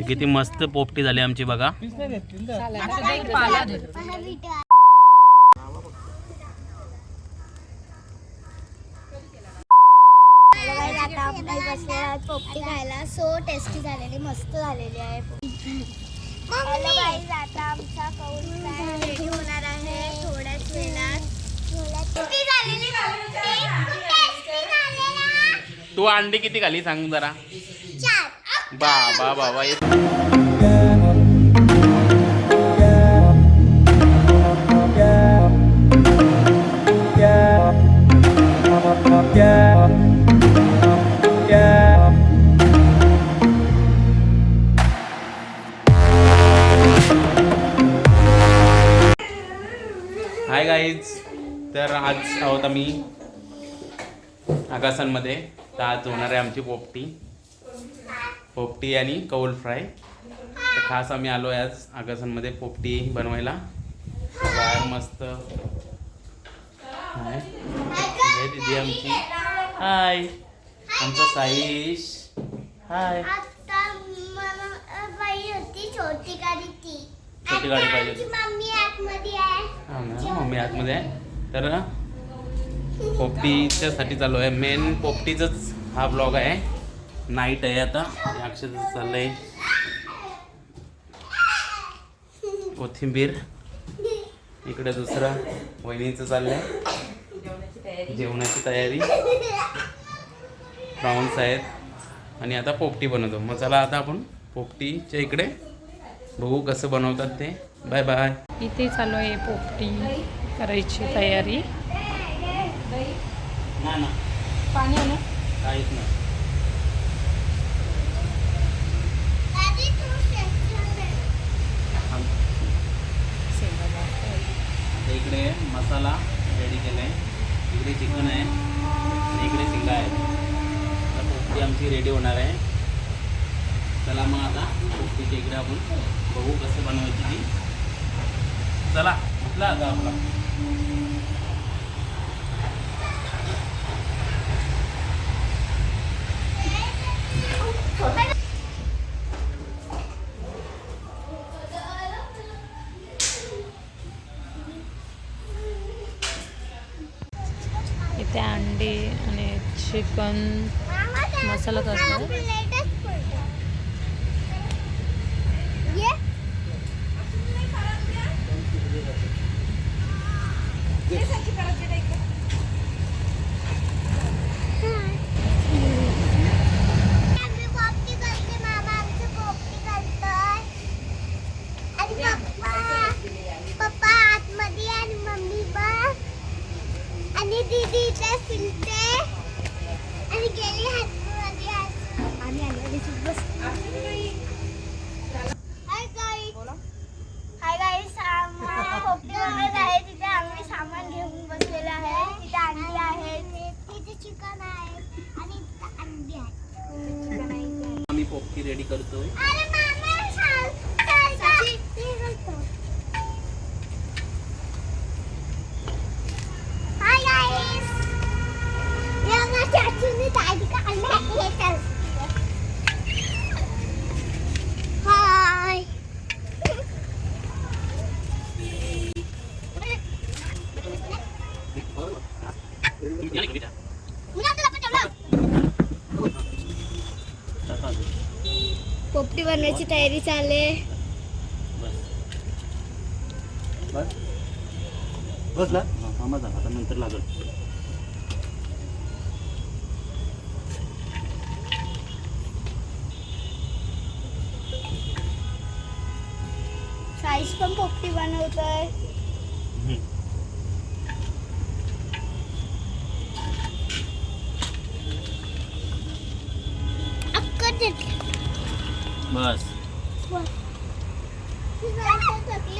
किती मस्त पोपटी झाली आमची बघा. पोपटी खायला सो टेस्टी झालेली, मस्त झालेली आहे. आता आमचा कौल फ्राय रेडी होणार आहे थोड्याच वेळात. तू अंडी किती खाली सांग जरा. 4. बाबा बाबा हाय गाईज. तर आज आहोत आम्ही आगासांमध्ये. तर आज होणार आहे आमची पोपटी आणि कौल फ्राय. तर खास आम्ही आलो आहे आज आगासांमध्ये पोपटी बनवायला. बाहेर मस्त हाय दीदी आमची. हाय आमचा साईश. हाय. छोटी गाडी पाहिजे. मम्मी आतमध्ये आहे. मम्मी आतमध्ये आहे. तर पोपटीच्यासाठी चालू आहे. मेन पोपटीचाच हा ब्लॉग आहे. नाईट आहे आता. अक्षरशः चाललंय कोथिंबीर. इकडे दुसरं वहिनीचं चाललंय जेवणाची तयारी. प्रॉन्स आहेत आणि आता पोपटी बनवतो. मग चला आता आपण पोपटीच्या इकडे बघू कसं बनवतात ते. Bye bye. इथे चालू आहे पोपटी करायची तयारी. ना पाणी आणू काहीच नाही. आता इकडे मसाला रेडी केला आहे. इकडे चिकन आहे आणि इकडे शिंगा आहे. आता पोपटी आमची रेडी होणार आहे. चला मग आता पोपटीच्या इकडे आपण बघू कसं बनवायची ती. चला कुठला आता आपला इथे अंडी आणि चिकन मसाला करतो. पप्पा आतमध्ये आणि मम्मी बा आणि दीदी इथे फिरते आणि गेली हातमध्ये आणि बस. हाय गाईस पोपटी बनवत आहे. तिथे आम्ही सामान घेऊन बसलेलं आहे. तिथे अंडी आहेत, तिथे चिकन आहे आणि अंडी आहे. आम्ही पोपटी रेडी करतोय. हाय. पोपटी बनवायची तयारी चालू आहे. बस ना मामा झाला आता नंतर लागल. साईश पण पोपटी बनवतोय. बस पोपटी बनवत आहेत.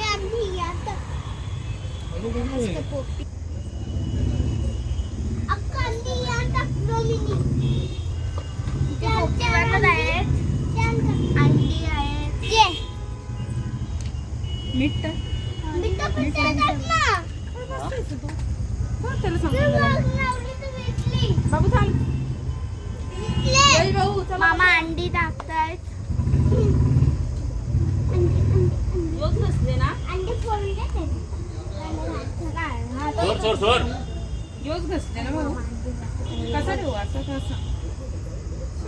अंडी आहेत. मीठ बाबू थांब. मामा अंडी टाकतायत. सोर योच घसते ना भाऊ कसा ठेवू असं कसं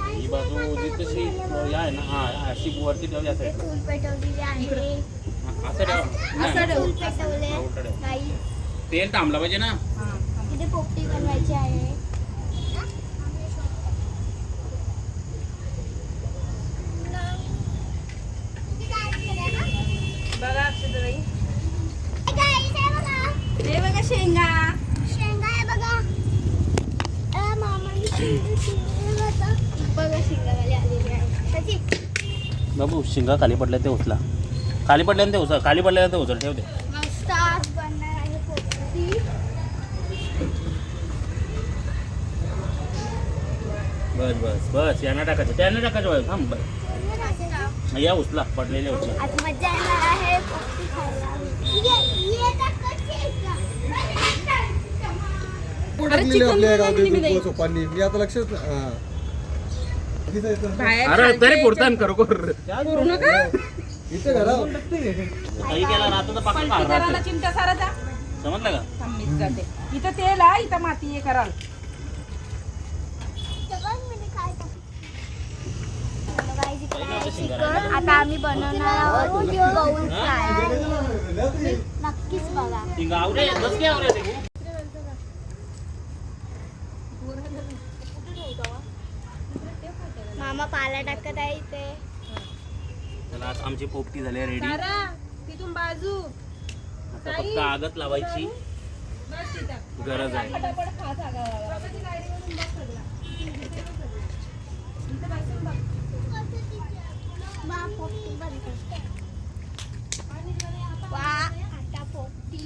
ही बाजू जितशी या आहे ना हा अशी वरती ठेव या साईड चूल पेटवलेली आहे असं ठेव चूल पेटवले गाई तेल थांबला पाहिजे ना इथे पोपटी बनवायची आहे बघा अक्षताई गाईस आहे बघा हे बघा शेंगा शेंगा आहे बघा मामाने शेंगा बघा शेंगावाले आलेले आहे त्याची बाबू शिंगा खाली पडल्या ते उचला खाली पडल्याने ते उचल खाली पडल्याने ते उचल ठेव ते मस्त आज बनणार आहे पोपटी बस बस बस यांना टाकायचं त्यांना टाकायचं बस थांब बस या उचला पडलेले उचला आज मजा येणार आहे पोपटी खायला टाकलेले आपल्या गावठी चोपांनी मी आता लक्षात अरे तरी पुरतान खरोखर करू नका इथे घरा काही केला ना आता तर पक्का पलटी खाणार करायला ते. चिमटा साराचा समजलं का थांबीत जाते इथं तेल आहे इथं माती हे कराल चिकन आता आम्ही बनवणार आहोत गौल फ्राय नक्कीच बघा शिंगा आवरे बस की आवरे ते मामा पाला टाकत आहे इथे चला आता आमची पोपटी झाली रेडी आता तिथून बाजू फक्त आगत लावायची गरज आहे वा आता पोपटी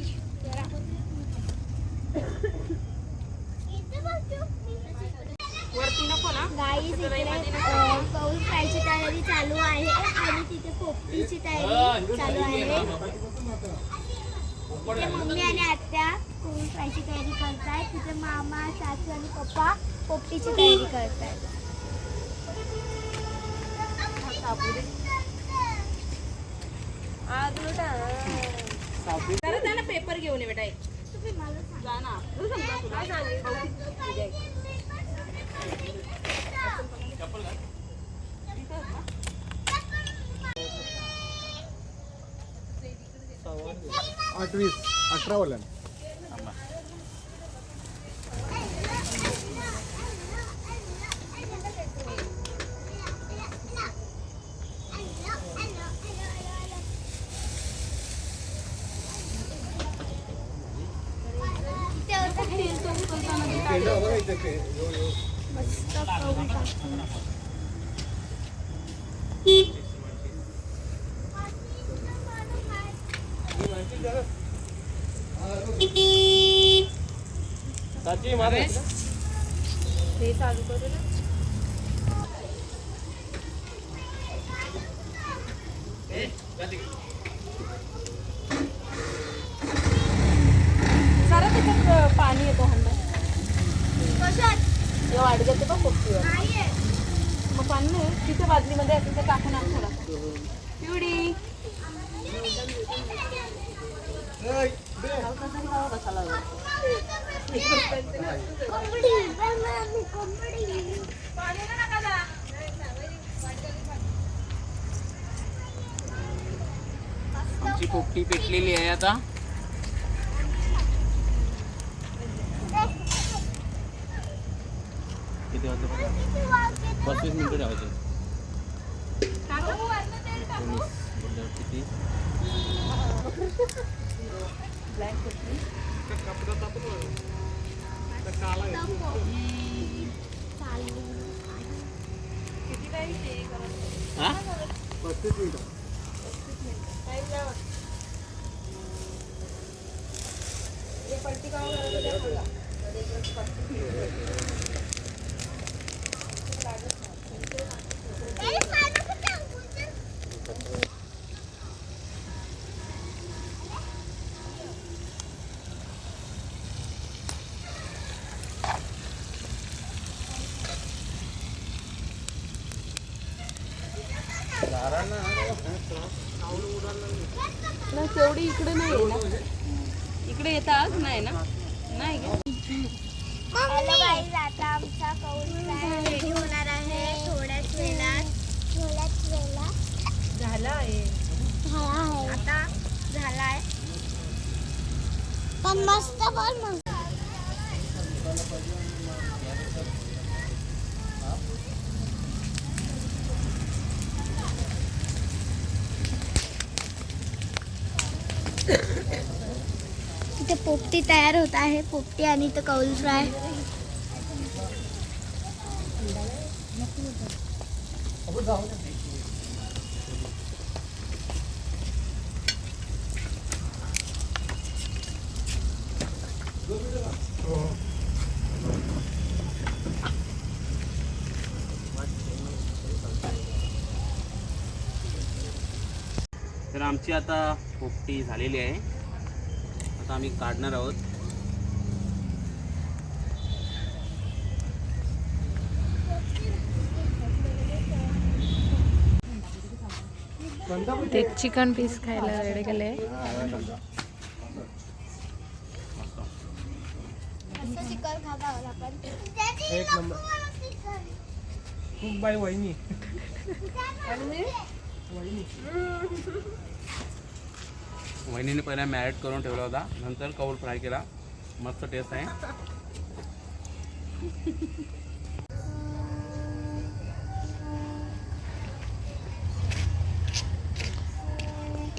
वरती नको ना गाईस इकडे गौल फ्रायची तयारी चालू आहे आणि तिथे पोपटीची तयारी चालू आहे तिथे मम्मी आणि आत्या गौल फ्रायची तयारी करतायत तिथे मामा सासू आणि पप्पा पोपटीची तयारी करतायत जरा जा ना पेपर घेऊन ये बेटा एक. जा ना काय सांगितलं? आठवीस 18 वाला थांबा. बघा इथे ते मस्त गौल टाकून. साची मारे ते चालू करू ना जरा त्याच्यात पाणी येतो हल्ला कशात? ते वाढ जाते बघ पोपटीवर नाहीये. मग पाणी नाही तिथे बादलीमध्ये असेल तर टाकून आण थोडा पिवडी कशाला कोंबडी बनवली, कोंबडी. आमची पोपटी पेटलेली आहे आता किती वाजले बघा 35 मिनिटं ठेवायचे 19 बोलल्यावर किती हा 35 मिनिटं ना तेवढी इकडे नाही आहे ना इकडे येतात नाही ना नाही का? हॅलो गाईज, आता आमचा कौल फ्राय रेडी होणार आहे थोड्याच वेळात. झाला आहे. आता झालाय पण मस्त पण मग. इथे पोपटी तयार होत आहे. पोपटी आणि इथं कौल फ्राय. तर आमची आता पोपटी झालेली आहे. आता आम्ही काढणार आहोत. ते चिकन पीस खायला रेडी केले. असं चिकन खाता आपण. एक नंबर. खूप बाई वहिनी. वहिनीने पहिला मॅरिनेट करून ठेवला होता, नंतर कौल फ्राय केला. मस्त टेस्ट आहे.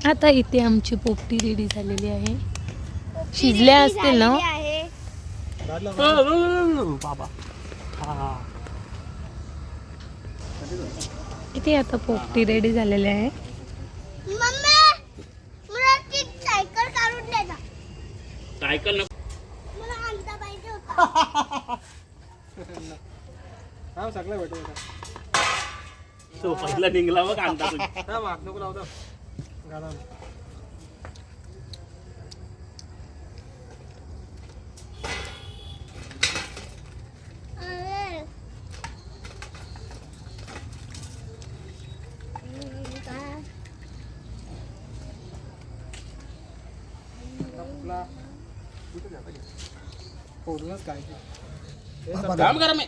आता इथे आमची पोपटी रेडी झालेली आहे. शिजल्या असतील ना? बाबा इथे आता पोपटी रेडी झालेली आहे. मम्मी, मला ती सायकल काढून दे ना. सायकल मला आणता पाहिजे होता. हा सगळं भेटेल. तो पहिला निघला बघ आणता तुझी. हा माग नको लावतो. गाडा. अरे. आपला कुठे जाता की? फोडूनच काय ते. काम करा मी.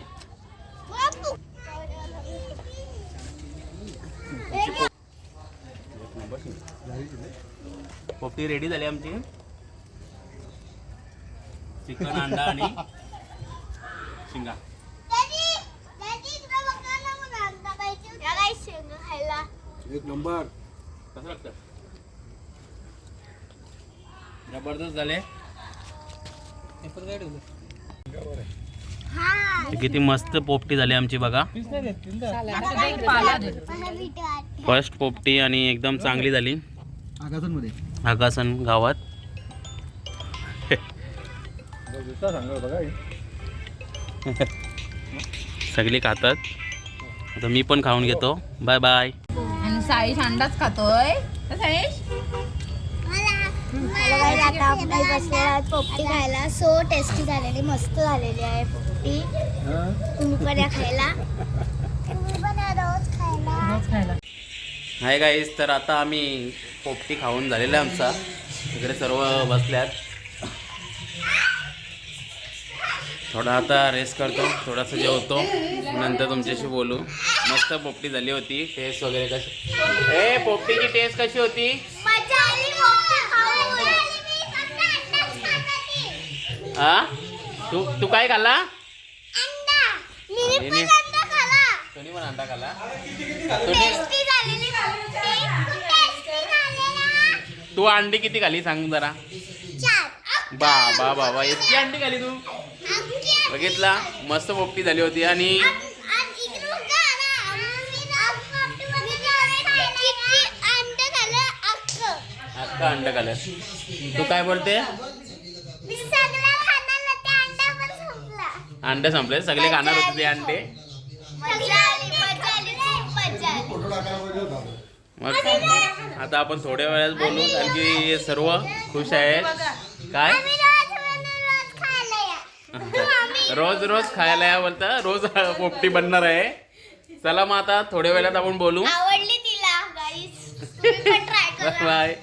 पोपटी रेडी झाली आमची. चिकन, अंडा आणि शिंगा. एक नंबर. कसं लागतं? जबरदस्त झाले. किती मस्त पोपटी झाली आमची बघा. फर्स्ट पोपटी आणि एकदम चांगली झाली. आगासनमध्ये. आगासन गावात. सगळे खातात. आता मी पण खाऊन घेतो. Bye bye. आणि साईश अंडाच खातोय. साईश आता आपण बसलेला पोपटी खायला. सो टेस्टी झालेली, मस्त झालेली आहे पोपटी. तुम्ही पण या खायला. तुम्ही पण या रोज खायला. हाय गाईज, तर आता आम्ही पोपटी खाऊन झालेला आहे आमचा. इकडे सर्व बसल्यात. थोडा आता रेस्ट करतो, थोडासा जेवतो, नंतर तुमच्याशी बोलू. मस्त पोपटी झाली होती. टेस्ट वगैरे कशी? पोपटीची टेस्ट कशी होती? मजा आली पोपटी खाऊन. हा, तू काय खाल्ला? अंडा. मी हिने- पण अंडा खाला. तुम्ही पण अंडा खाल्ला? टेस्टी झालेली पोपटी. खूप टेस्टी झालेला. तू अंडी किती खाली सांग जरा. 4. बाबा इतकी अंडी खाली तू? बघितला, मस्त पोपटी झाली होती. आणि अख्खा अंड खाल्लं. तू काय बोलते? अंडे संपले, सगळे खाणार होते ते अंडे. मग आता आपण थोड्या वेळात बोलू, कारण की सर्व खुश आहेत. काय रोज खायला या बोलता. रोज पोपटी बनणार आहे. चला मग आता थोड्या वेळात आपण बोलू. आवडली तिला गाईस. तुम्ही पण ट्राय करा. बाय.